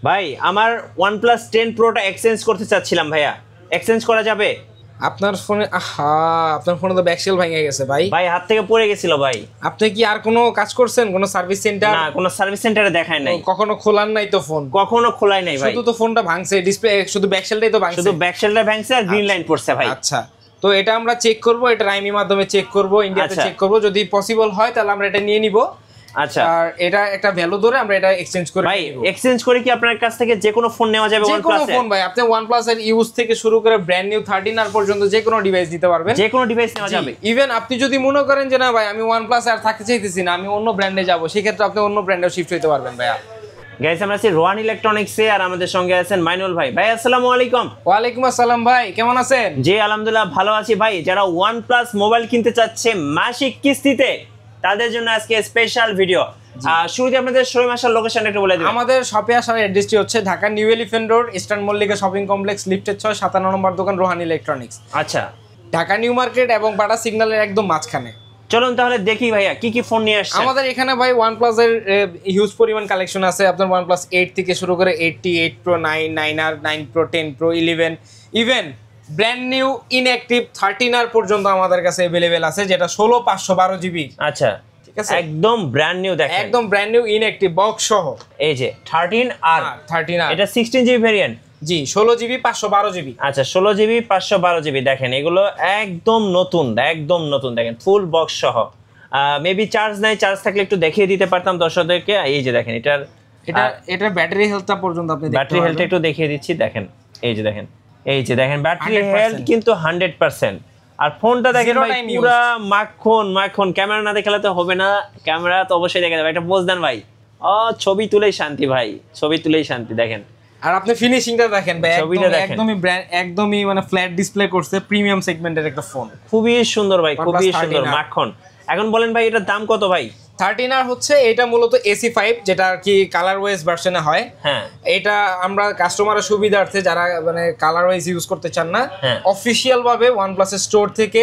ভাই আমার OnePlus 10 Pro-টা exchange করতে চাচ্ছিলাম ভাইয়া, এক্সচেঞ্জ করা যাবে? আপনার ফোনে আপনার ফোনে তো ব্যাকসেল ভেঙে গেছে ভাই। ভাই হাত থেকে পড়ে গেছিল ভাই। আপনি কি আর কোনো কাজ করছেন, কোনো সার্ভিস সেন্টার? না, কোনো সার্ভিস সেন্টারে দেখায় নাই। কখনো খোলান নাই তো ফোন? কখনো খোলাই নাই ভাই। শুধু তো ফোনটা ভাঙছে, ডিসপ্লে শুধু ব্যাকসেলটাই তো ভাঙছে। শুধু ব্যাকসেলটা ভাঙছে আর গ্রিন লাইন পড়ছে ভাই। আচ্ছা, তো এটা আমরা চেক করব, এটা রাইমি মাধ্যমে চেক করব, ইন্ডিয়াতে চেক করব। যদি পসিবল হয় তাহলে আমরা এটা নিয়ে নিব। আচ্ছা, আর এটা একটা ভ্যালু ধরে আমরা এটা এক্সচেঞ্জ করে ভাই। এক্সচেঞ্জ করে কি আপনার কাছ থেকে যে কোনো ফোন নেওয়া যাবে? যে কোনো ফোন ভাই, আপনি OnePlus এর ইউজ থেকে শুরু করে ব্র্যান্ড নিউ 13R পর্যন্ত যে কোনো ডিভাইস দিতে পারবেন। যে কোনো ডিভাইস নেওয়া যাবে। ইভেন আপনি যদি মনে করেন যে না ভাই আমি OnePlus আর থাকতে চাইতেছি না, আমি অন্য ব্র্যান্ডে যাব, সেই ক্ষেত্রে আপনি অন্য ব্র্যান্ডেও শিফট হতে পারবেন ভাইয়া। গাইস, আমরা আছি রোহান ইলেকট্রনিক্সে আর আমাদের সঙ্গে আছেন মাইনুল ভাই। ভাই আসসালামু আলাইকুম। ওয়ালাইকুম আসসালাম ভাই, কেমন আছেন? জি আলহামদুলিল্লাহ ভালো আছি ভাই। যারা OnePlus মোবাইল কিনতে চাচ্ছে মাসিক কিস্তিতে, তাদের জন্য আজকে স্পেশাল ভিডিও। শুরুতে আপনাদের শোরুম আসার লোকেশন একটু বলে দিন। আমাদের শপে আসার অ্যাড্রেসটি হচ্ছে Dhaka new elephant road, eastern Mallika shopping complex, লিফটের 6, 57 নম্বর দোকান, রোহান ইলেকট্রনিক্স। আচ্ছা, ঢাকা নিউ মার্কেট এবং বাটা সিগন্যালের একদম মাঝখানে। চলুন তাহলে দেখি ভাইয়া কি কি ফোন নিয়ে আসছে আমাদের এখানে ভাই। OnePlus এর হিউজ পরিমাণ কালেকশন আছে। আপনার OnePlus 8 থেকে শুরু করে 80, 8 Pro, 9, 9R, 9 Pro, 10 Pro, 11, even brand new inactive 13R পর্যন্ত আমাদের কাছে अवेलेबल আছে, যেটা 16/512 GB। আচ্ছা, ঠিক আছে, একদম ব্র্যান্ড নিউ। দেখেন একদম ব্র্যান্ড নিউ ইনঅ্যাক্টিভ বক্স সহ। এই যে 13R, 13R এটা 16 GB ভেরিয়েন্ট। জি, 16 GB 512 GB। আচ্ছা, 16 GB 512 GB। দেখেন এগুলো একদম নতুন, একদম নতুন। দেখেন ফুল বক্স সহ। মেবি চার্জ নাই, চার্জ থাকলে একটু দেখিয়ে দিতে পারতাম দর্শকদেরকে। এই যে দেখেন এটা ব্যাটারি হেলথটা পর্যন্ত আপনি দেখতে পারেন। ব্যাটারি হেলথ একটু দেখিয়ে দিচ্ছি। দেখেন এই যে দেখেন ব্যাটারি হেলথ কিন্তু 100%। আর ফোনটা দেখেন ভাই পুরো মাখন। ক্যামেরা না দেখালে তো হবে না, ক্যামেরা তো অবশ্যই দেখা যাবে। একটা পোজ দেন ভাই। ছবি তুলেই শান্তি ভাই, ছবি তুলেই শান্তি। দেখেন আর আপনি ফিনিশিংটা দেখেন ভাই, একদমই ব্র্যান্ড, একদমই মানে ফ্ল্যাট ডিসপ্লে করছে, প্রিমিয়াম সেগমেন্টের একটা ফোন। খুবই সুন্দর ভাই, খুবই সুন্দর মাখন। এখন বলেন ভাই এটার দাম কত ভাই? 13R হচ্ছে, এটা মূলত AC5, যেটা আর কি কালার ওয়াইজ ভার্সনে হয়। হ্যাঁ, এটা আমরা কাস্টমারের সুবিধার্থে যারা মানে কালার ওয়াইজ ইউজ করতে চান না, অফিশিয়াল ভাবে OnePlus এর স্টোর থেকে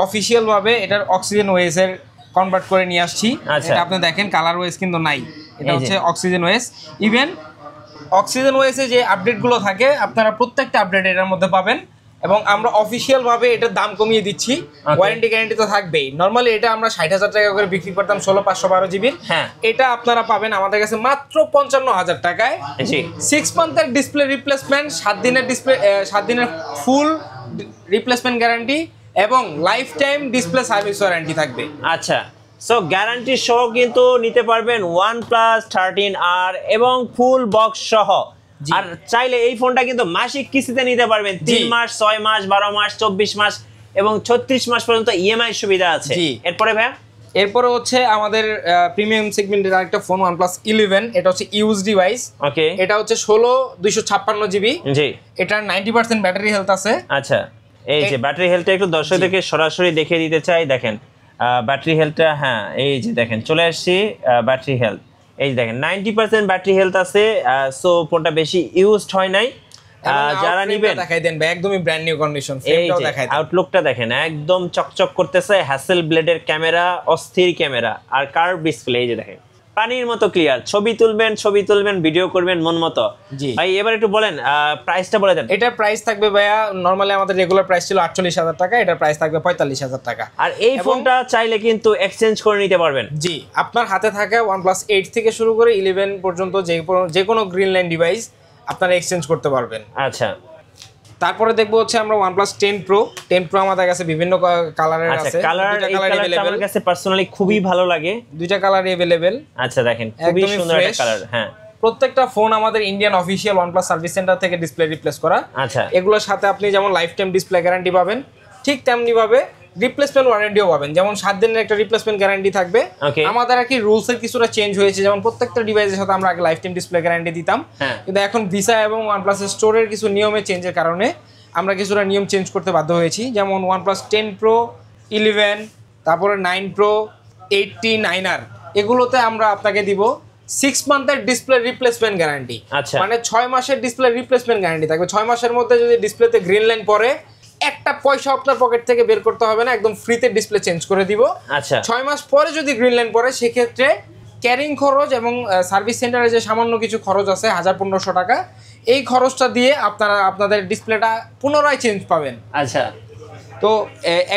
অফিশিয়াল ভাবে এটার অক্সিজেন ওয়েজ এর কনভার্ট করে নিয়ে আসছি। এটা আপনি দেখেন কালার ওয়াইজ কিন্তু নাই, এটা হচ্ছে অক্সিজেন ওয়েজ। ইভেন অক্সিজেন ওয়েজে যে আপডেটগুলো থাকে আপনারা প্রত্যেকটা আপডেট এটার মধ্যে পাবেন, এবং আমরা অফিশিয়াল ভাবে এটার দাম কমিয়ে দিচ্ছি। ওয়ারেন্টি গ্যারান্টি তো থাকবেই। নরমালি এটা আমরা 60,000 টাকা করে বিক্রি করতাম 16/512 GB। এটা আপনারা পাবেন আমাদের কাছে মাত্র 55,000 টাকায়। 6 মান্থের ডিসপ্লে রিপ্লেসমেন্ট, 7 দিনের ডিসপ্লে, 7 দিনের ফুল রিপ্লেসমেন্ট গ্যারান্টি, এবং life time display service warranty থাকবে। আচ্ছা, সো গ্যারান্টি সহ কিন্তু নিতে পারবেন OnePlus 13R এবং ফুল বক্স সহ। আর চাইলে এই ফোনটা কিন্তু মাসিক কিস্তিতে নিতে পারবেন। 3 মাস, 6 মাস, 12 মাস, 24 মাস এবং 36 মাস পর্যন্ত EMI সুবিধা আছে। এরপরে ভাই, এরপরে হচ্ছে আমাদের প্রিমিয়াম সেগমেন্টের আরেকটা ফোন OnePlus 11। এটা হচ্ছে ইউজ ডিভাইস। ওকে, এটা হচ্ছে 16/256 GB। জি, এটার 90% ব্যাটারি হেলথ আছে। আচ্ছা, এই যে ব্যাটারি হেলথটা একটু দর্শকদেরকে সরাসরি দেখিয়ে দিতে চাই। দেখেন ব্যাটারি হেলথটা, হ্যাঁ এই যে দেখেন চলে আসছি ব্যাটারি হেলথ। এই দেখেন 90% ব্যাটারি হেলথ আছে। সো ফোনটা বেশি ইউজড হয় নাই। যারা নেবেন দেখাই দেন ভাই, একদমই ব্র্যান্ড নিউ কন্ডিশন। ফ্রেমটাও দেখাই দেন, আউটলুকটা দেখেন একদম চকচক করতেছে। হ্যাসেল ব্লেডের ক্যামেরা, অস্থির ক্যামেরা আর কার্ভ ডিসপ্লে। এই যে দেখেন পানির মতো ক্লিয়ার। ছবি তুলবেন, ভিডিও করবেন মন মতো। ভাই এবার একটু বলেন প্রাইসটা বলে দেন। এটার প্রাইস থাকবে ভাইয়া, নরমালি আমাদের রেগুলার প্রাইস ছিল 48,000 টাকা, এটার প্রাইস থাকবে 45,000 টাকা। আর এই ফোনটা চাইলে কিন্তু এক্সচেঞ্জ করে নিতে পারবেন। জি, আপনার হাতে থাকা OnePlus 8 থেকে শুরু করে 11 পর্যন্ত যে কোনো গ্রিন লাইন ডিভাইস আপনারা এক্সচেঞ্জ করতে পারবেন। আচ্ছা, তারপরে দেখবো হচ্ছে আমরা OnePlus 10 Pro। 10 Pro আমাদের কাছে বিভিন্ন কালারের আছে। আমার কাছে পার্সোনালি খুবই ভালো লাগে। দুইটা কালারই अवेलेबल। আচ্ছা, দেখেন খুবই সুন্দর একটা কালার। হ্যাঁ, প্রত্যেকটা ফোন আমাদের Indian official OnePlus service centre থেকে ডিসপ্লে রিপ্লেস করা। আচ্ছা, এগুলোর সাথে আপনি যেমন লাইফ টাইম ডিসপ্লে গ্যারান্টি পাবেন, ঠিক তেমনি ভাবে রিপ্লেসমেন্ট ওয়ারেন্টিও পাবেন। যেমন 7 দিনের একটা রিপ্লেসমেন্ট গ্যারান্টি থাকবে। আমাদের আর কি রুলস এর কিছুটা চেঞ্জ হয়েছে, যেমন প্রত্যেকটা ডিভাইসের সাথে আমরা আগে লাইফ টাইম ডিসপ্লে গ্যারান্টি দিতাম, কিন্তু এখন ভিসা এবং OnePlus এর স্টোরের কিছু নিয়মে চেঞ্জের কারণে আমরা কিছুটা নিয়ম চেঞ্জ করতে বাধ্য হয়েছি। যেমন OnePlus 10 Pro, 11, তারপরে 9 Pro, 80, 9R, এগুলোতে আমরা আপনাকে দিব 6 মান্থের ডিসপ্লে রিপ্লেসমেন্ট গ্যারান্টি। মানে 6 মাসের ডিসপ্লে রিপ্লেসমেন্ট গ্যারান্টি থাকবে। 6 মাসের মধ্যে যদি ডিসপ্লেতে গ্রিন লাইন পড়ে, একটা পয়সা আপনার পকেট থেকে বের করতে হবে না, একদম ফ্রিতে ডিসপ্লে চেঞ্জ করে দিব। 6 মাস পরে যদি গ্রিন লাইন পড়ে, সেক্ষেত্রে ক্যারিং খরচ এবং সার্ভিস সেন্টারে যে সামান্য কিছু খরচ আছে 1500 টাকা, এই খরচটা দিয়ে আপনারা আপনাদের ডিসপ্লেটা পুনরায় চেঞ্জ পাবেন। আচ্ছা, তো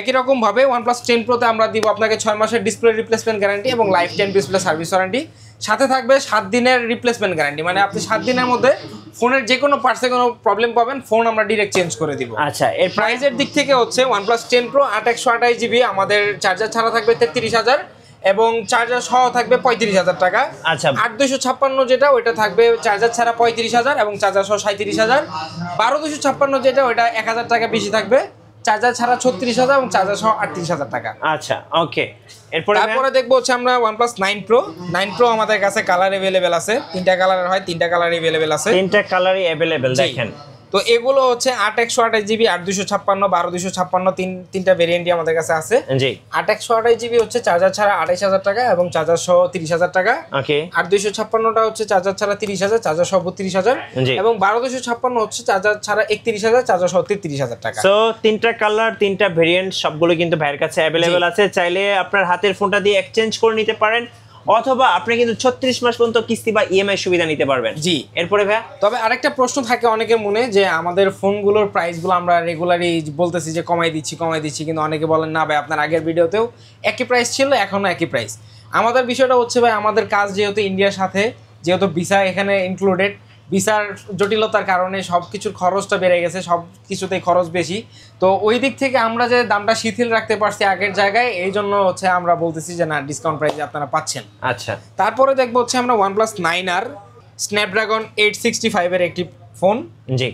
একই রকম ভাবে OnePlus 10 Pro-তে আমরা দিব আপনাকে 6 মাসের ডিসপ্লে রিপ্লেসমেন্ট গ্যারান্টি এবং life time display service warranty, সাথে থাকবে 7 দিনের রিপ্লেসমেন্ট গ্যারান্টি। মানে আপনি 7 দিনের মধ্যে ফোনের যে কোনো পার্টসে কোনো প্রবলেম পাবেন, ফোন আমরা ডিরেক্ট চেঞ্জ করে দিব। আচ্ছা, এর প্রাইসের দিক থেকে হচ্ছে OnePlus 10 Pro 8128GB আমাদের চার্জার ছাড়া থাকবে 33,000 এবং চার্জার সহ থাকবে 35,000 টাকা। আচ্ছা, 8256 যেটা ওইটা থাকবে চার্জার ছাড়া 35,000 এবং চার্জার সহ 37,000। 12256 যেটা ওইটা 1000 টাকা বেশি থাকবে, চার্জার ছাড়া 36,000 এবং চার্জার সহ 38,000 টাকা। আচ্ছা, ওকে। এরপরে তারপরে দেখবো হচ্ছে আমরা OnePlus 9 Pro আমাদের কাছে কালার अवेलेबल আছে, 3টা কালারের হয়, 3টা কালার अवेलेबल আছে, 3টা কালারই अवेलेबल দেখেন। তো এগুলো হচ্ছে 8128GB, 8256, 12256, তিনটা ভেরিয়েন্টই আমাদের কাছে আছে। জি, 8128GB হচ্ছে চার্জার ছাড়া 28,000 টাকা এবং চার্জার সহ 30,000 টাকা। ওকে। 8256টা হচ্ছে চার্জার ছাড়া 30,000, চার্জার সহ 32,000 এবং 12256 হচ্ছে চার্জার ছাড়া 31,000, চার্জার সহ 33,000 টাকা। সো 3টা কালার, 3টা ভেরিয়েন্ট সবগুলো কিন্তু ভাইয়ের কাছে अवेलेबल আছে। চাইলে আপনার হাতের ফোনটা দিয়ে এক্সচেঞ্জ করে নিতে পারেন, অথবা আপনি কিন্তু 36 মাস পর্যন্ত কিস্তি বা ইএমআই সুবিধা নিতে পারবেন। জি। এরপরে ভাই, তবে আরেকটা প্রশ্ন থাকে অনেকের মনে যে আমাদের ফোনগুলোর প্রাইসগুলো আমরা রেগুলারই বলতেছি যে কমাই দিচ্ছি, কিন্তু অনেকে বলেন না ভাই আপনার আগের ভিডিওতেও একই প্রাইস ছিল, এখনো একই প্রাইস। আমাদের বিষয়টা হচ্ছে ভাই, আমাদের কাজ যেহেতু ইন্ডিয়ার সাথে, যেহেতু ভিসা এখানে ইনক্লুডেড, ভিসার জটিলতার কারণে সব কিছুর খরচটা বেড়ে গেছে, সব কিছুতেই খরচ বেশি। তো ওই দিক থেকে আমরা যে দামটা শিথিল রাখতে পারছি আগের জায়গায়, এই জন্য হচ্ছে আমরা বলতেছি যে না, ডিসকাউন্ট প্রাইসে আপনারা পাচ্ছেন। আচ্ছা, তারপরে দেখবো হচ্ছে আমরা OnePlus 9R স্ন্যাপড্রাগন 865 এর একটি ফোন। জি,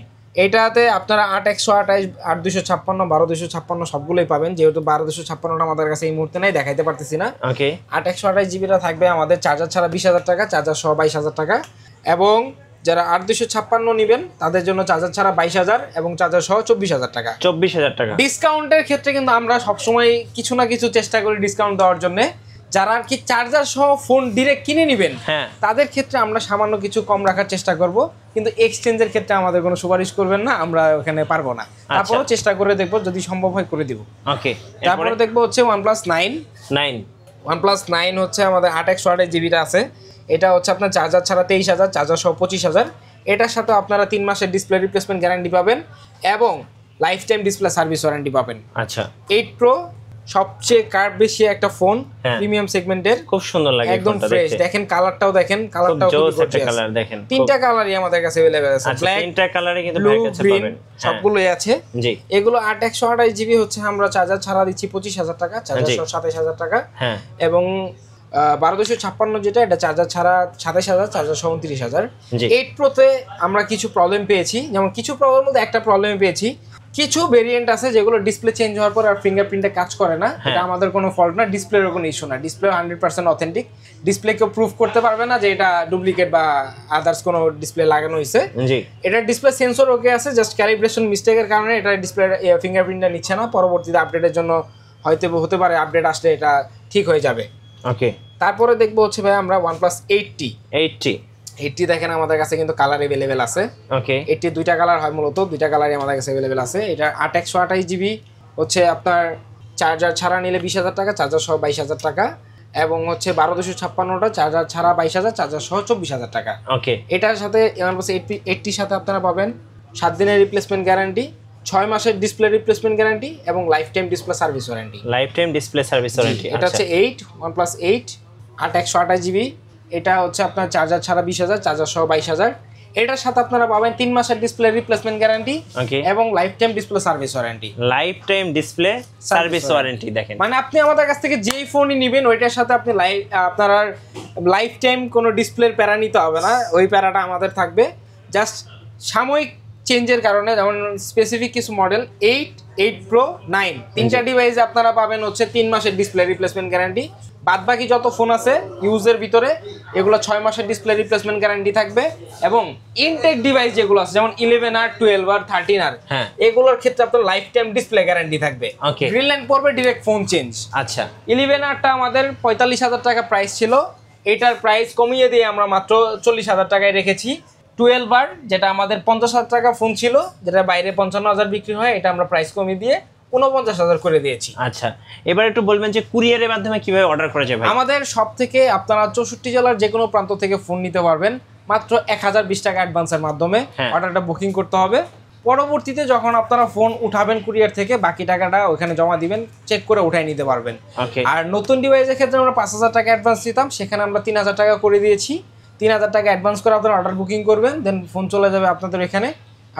এটাতে আপনারা 8128, 8256, 12256 সবগুলোই পাবেন। যেহেতু 12256টা আমাদের কাছে এই মুহূর্তে নাই, দেখাইতে পারতেছি না। ওকে। 8128GBটা থাকবে আমাদের চার্জার ছাড়া 20,000 টাকা, চার্জার সহ 22,000 টাকা এবং যারা 8256 নেবেন তাদের জন্য চার্জার ছাড়া 22,000 এবং চার্জার সহ 24,000 টাকা। 24,000 টাকা। ডিসকাউন্টের ক্ষেত্রে কিন্তু আমরা সবসময় কিছু না কিছু চেষ্টা করি ডিসকাউন্ট দেওয়ার জন্য। যারা আর কি চার্জার সহ ফোন ডিরেক্ট কিনে নেবেন, তাদের ক্ষেত্রে আমরা সামান্য কিছু কম রাখার চেষ্টা করব, কিন্তু এক্সচেঞ্জের ক্ষেত্রে আমাদের কোনো সুপারিশ করবেন না, আমরা ওখানে পারবো না। তারপরেও চেষ্টা করে দেখবো, যদি সম্ভব হয় করে দিব। ওকে। তারপরে দেখবো হচ্ছে OnePlus 9 OnePlus 9 হচ্ছে আমাদের 8128GBটা আছে। এটা হচ্ছে আপনার চার্জার ছাড়া 23,000, চার্জার সহ 25,000। এটার সাথে আপনারা 3 মাসের ডিসপ্লে রিপ্লেসমেন্ট গ্যারান্টি পাবেন এবং life time display service warranty পাবেন। আচ্ছা, 8 Pro সবচেয়ে কার্ভ বেশি একটা ফোন, প্রিমিয়াম সেগমেন্টের, খুব সুন্দর লাগে একদম ফ্রেশ। দেখেন কালারটাও, দেখেন কালারটাও খুব গর্জিয়াস কালার। দেখেন 3টা কালারই আমাদের কাছে अवेलेबल আছে, ব্ল্যাক, 3টা কালারই কিন্তু ভাইয়ের কাছে পাবেন, সবগুলোই আছে। জি, এগুলো 8128GB হচ্ছে আমরা চার্জার ছাড়া দিচ্ছি 25,000 টাকা, চার্জার সহ 27,000 টাকা এবং 12256 যেটা, এটা চার্জার ছাড়া 27,000, চার্জার সহ 29,000। 8 Pro-তে আমরা কিছু প্রবলেম পেয়েছি, যেমন কিছু প্রবলেম মধ্যে একটা প্রবলেম পেয়েছি, কিছু ভেরিয়েন্ট আছে যেগুলো ডিসপ্লে চেঞ্জ হওয়ার পর আর ফিঙ্গারপ্রিন্টে কাজ করে না। এটা আমাদের কোনো ফল্ট না, ডিসপ্লের কোনো ইস্যু না। ডিসপ্লে 100% অথেন্টিক, ডিসপ্লে কেউ প্রুফ করতে পারবে না যে এটা ডুপ্লিকেট বা আদার্স কোনো ডিসপ্লে লাগানো হয়েছে। এটা ডিসপ্লে সেন্সর ওকে আছে, জাস্ট ক্যালিব্রেশন মিস্টেকের কারণে এটা ডিসপ্লে ফিঙ্গারপ্রিন্টটা নিচ্ছে না। পরবর্তীতে আপডেটের জন্য হয়তো হতে পারে, আপডেট আসলে এটা ঠিক হয়ে যাবে। ওকে। তারপরে দেখবো হচ্ছে ভাই আমরা OnePlus 80 দেখেন আমাদের কাছে কিন্তু কালার अवेलेबल আছে। ওকে, 80 দুইটা কালার হয়, মূলত দুইটা কালারই আমাদের কাছে अवेलेबल আছে। এটা 8128GB হচ্ছে আপনার চার্জার ছাড়া নিলে 20,000 টাকা, চার্জার সহ 22,000 টাকা এবং হচ্ছে 12256টা চার্জার ছাড়া 22,000, চার্জার সহ 24,000 টাকা। ওকে, এটার সাথে OnePlus 80 সাথে আপনারা পাবেন 7 দিনের রিপ্লেসমেন্ট গ্যারান্টি, 6 মাসের ডিসপ্লে রিপ্লেসমেন্ট গ্যারান্টি এবং life time display service warranty. এটা হচ্ছে OnePlus 8 8128GB। এটা হচ্ছে আপনার চার্জার ছাড়া 20,000, চার্জার সহ 22,000। এটার সাথে আপনারা পাবেন 3 মাসের ডিসপ্লে রিপ্লেসমেন্ট গ্যারান্টি এবং life time display service warranty. দেখেন, মানে আপনি আমাদের কাছ থেকে যেই ফোনই নেবেন ওইটার সাথে আপনি আপনার লাইফ টাইম কোনো ডিসপ্লের প্যারা নিতে হবে না, ওই প্যারাটা আমাদের থাকবে। জাস্ট সাময়িক চেঞ্জের কারণে, যেমন স্পেসিফিক কিছু মডেল 8 Pro 9 তিনটা ডিভাইসে আপনারা পাবেন হচ্ছে 3 মাসের ডিসপ্লে রিপ্লেসমেন্ট গ্যারান্টি। বাদ বাকি যত ফোন আছে ইউজের ভিতরে এগুলো 6 মাসের ডিসপ্লে রিপ্লেসমেন্ট গ্যারান্টি থাকবে এবং ইনটেক ডিভাইস যেগুলো আছে যেমন 11R, 12R, 13R এগুলোর ক্ষেত্রে আপনার লাইফ টাইম ডিসপ্লে গ্যারান্টি থাকবে। গ্রিন লাইন পড়বে, ডিরেক্ট ফোন চেঞ্জ। আচ্ছা, 11Rটা আমাদের 45,000 টাকা প্রাইস ছিল, এটার প্রাইস কমিয়ে দিয়ে আমরা মাত্র 40,000 টাকায় রেখেছি। 12R যেটা আমাদের 50,000 টাকা ফোন ছিল, যেটা বাইরে 55,000 বিক্রি হয়, এটা আমরা প্রাইস কমিয়ে দিয়ে 49,000 করে দিয়েছি। আচ্ছা, এবার একটু বলবেন যে কুরিয়ারের মাধ্যমে কিভাবে অর্ডার করা যায় ভাই? আমাদের সব থেকে আপনারা 64 জেলার যে কোনো প্রান্ত থেকে ফোন নিতে পারবেন মাত্র 1020 টাকা অ্যাডভান্সের মাধ্যমে অর্ডারটা বুকিং করতে হবে। পরবর্তীতে যখন আপনারা ফোন উঠাবেন কুরিয়ার থেকে, বাকি টাকাটা ওখানে জমা দিবেন, চেক করে উঠাই নিতে পারবেন। আর নতুন ডিভাইসের ক্ষেত্রে আমরা 5000 টাকা অ্যাডভান্স দিতাম, সেখানে আমরা 3000 টাকা করে দিয়েছি। 3000 টাকা অ্যাডভান্স করে আপনারা অর্ডার বুকিং করবেন, দেন ফোন চলে যাবে আপনাদের এখানে,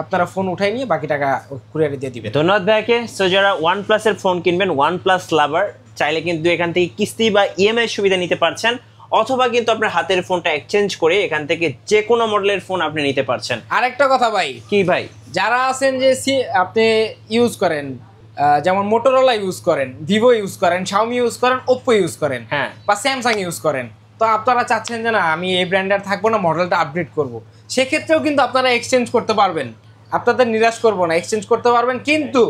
আপনারা ফোন উঠাই নিয়ে বাকি টাকা কুরিয়ারে দিয়ে দিবেন। ধন্যবাদ ভাইকে। সো যারা OnePlus এর ফোন কিনবেন, OnePlus লাভার, চাইলে কিন্তু এখান থেকে কিস্তি বা ইএমআই সুবিধা নিতে পারছেন, অথবা কিন্তু আপনার হাতের ফোনটা এক্সচেঞ্জ করে এখান থেকে যে কোনো মডেলের ফোন আপনি নিতে পারছেন। আরেকটা কথা ভাই, কি ভাই, যারা আছেন যে আপনি ইউজ করেন, যেমন মোটরোলা ইউজ করেন, ভিভো ইউজ করেন, শাওমি ইউজ করেন, ওপ্পো ইউজ করেন, বা স্যামসাং ইউজ করেন, তো আপনারা চাচ্ছেন যে না আমি এই ব্র্যান্ডের থাকবো না, মডেলটা আপডেট করব, সেক্ষেত্রেও কিন্তু আপনারা এক্সচেঞ্জ করতে পারবেন। আপনাদের নিরাশ করবো না, এক্সচেঞ্জ করতে পারবেন, কিন্তু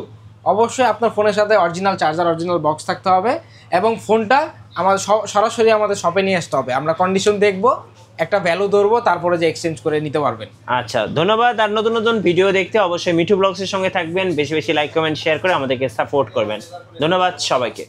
অবশ্যই আপনার ফোনের সাথে অরিজিনাল চার্জার, অরিজিনাল বক্স থাকতে হবে, এবং ফোনটা আমাদের সরাসরি আমাদের শপে নিয়ে আসতে হবে। আমরা কন্ডিশন দেখব, একটা ভ্যালু ধরবো, তারপরে যে এক্সচেঞ্জ করে নিতে পারবেন। আচ্ছা, ধন্যবাদ। আর নতুন নতুন ভিডিও দেখতে অবশ্যই মিঠু ব্লগসের সঙ্গে থাকবেন, বেশি বেশি লাইক কমেন্ট শেয়ার করে আমাদেরকে সাপোর্ট করবেন। ধন্যবাদ সবাইকে।